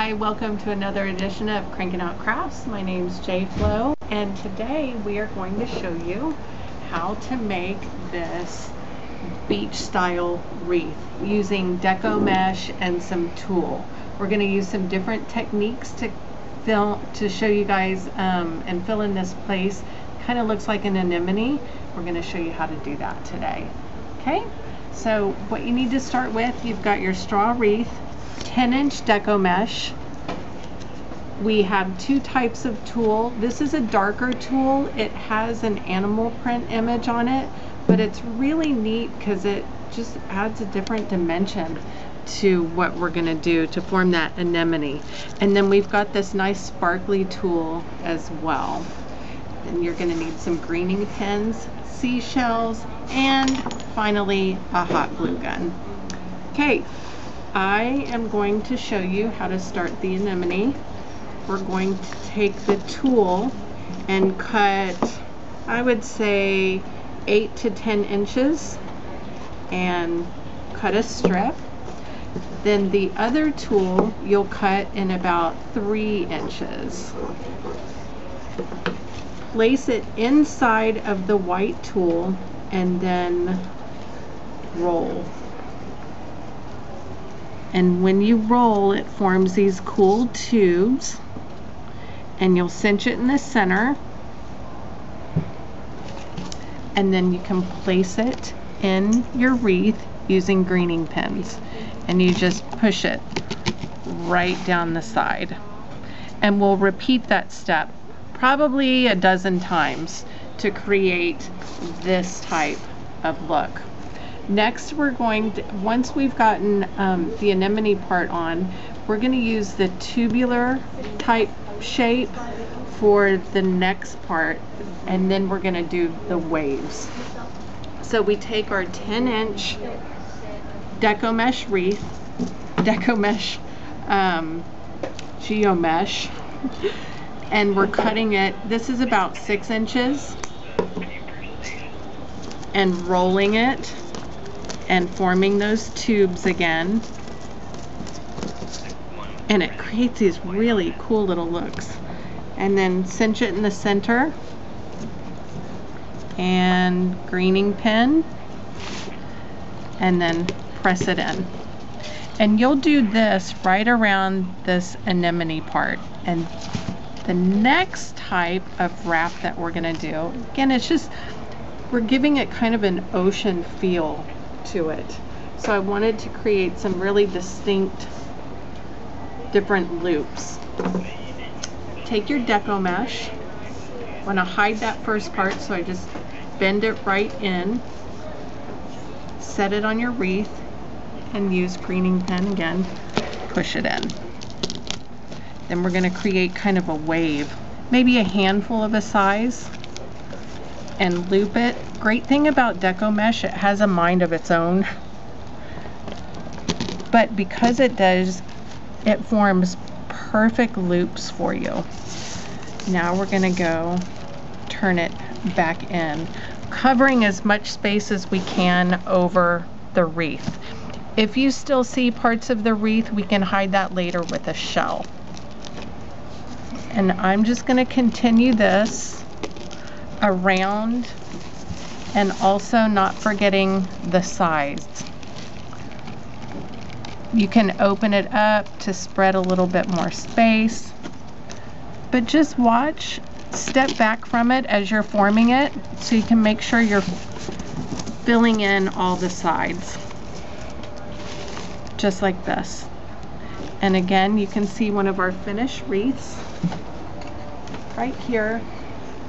Hi, welcome to another edition of Crankin Out Crafts. My name's JFlo, and today we are going to show you how to make this beach style wreath using Deco mesh and some tulle. We're going to use some different techniques to show you guys and fill in this place. Kind of looks like an anemone. We're going to show you how to do that today. Okay, so what you need to start with, you've got your straw wreath, 10-inch Deco mesh. We have two types of tulle. This is a darker tulle. It has an animal print image on it, but it's really neat because it just adds a different dimension to what we're going to do to form that anemone. And then we've got this nice sparkly tulle as well. And you're going to need some greening pens, seashells, and finally a hot glue gun. Okay, I am going to show you how to start the anemone. We're going to take the tulle and cut, I would say, 8 to 10 inches and cut a strip. Then the other tulle you'll cut in about 3 inches. Place it inside of the white tulle and then roll. And when you roll, it forms these cool tubes, and you'll cinch it in the center, and then you can place it in your wreath using greening pins, and you just push it right down the side. And we'll repeat that step probably a dozen times to create this type of look. Next, we're going to, once we've gotten the anemone part on, we're going to use the tubular type shape for the next part, and then we're going to do the waves. So we take our 10-inch Deco mesh wreath, Deco mesh geo mesh, and we're cutting it, this is about 6 inches, and rolling it and forming those tubes again, and it creates these really cool little looks. And then cinch it in the center and greening pin, and then press it in. And you'll do this right around this anemone part. And the next type of wrap that we're going to do, again, it's just, we're giving it kind of an ocean feel to it. So I wanted to create some really distinct different loops. Take your Deco mesh. I want to hide that first part, so I just bend it right in, set it on your wreath, and use greening pen again, push it in. Then we're going to create kind of a wave, maybe a handful of a size, and loop it. Great thing about Deco mesh, it has a mind of its own, but because it does, it forms perfect loops for you. Now we're going to go turn it back in, covering as much space as we can over the wreath. If you still see parts of the wreath, we can hide that later with a shell. And I'm just going to continue this around, and also not forgetting the sides. You can open it up to spread a little bit more space, but just watch, step back from it as you're forming it so you can make sure you're filling in all the sides, just like this. And again, you can see one of our finished wreaths right here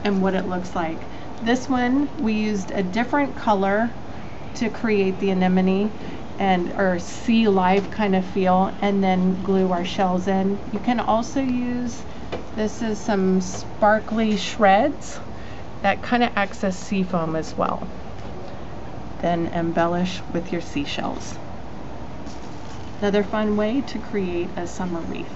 and what it looks like. This one, we used a different color to create the anemone or sea life kind of feel, and then glue our shells in. You can also use, this is some sparkly shreds that kind of acts as sea foam as well. Then embellish with your seashells. Another fun way to create a summer wreath.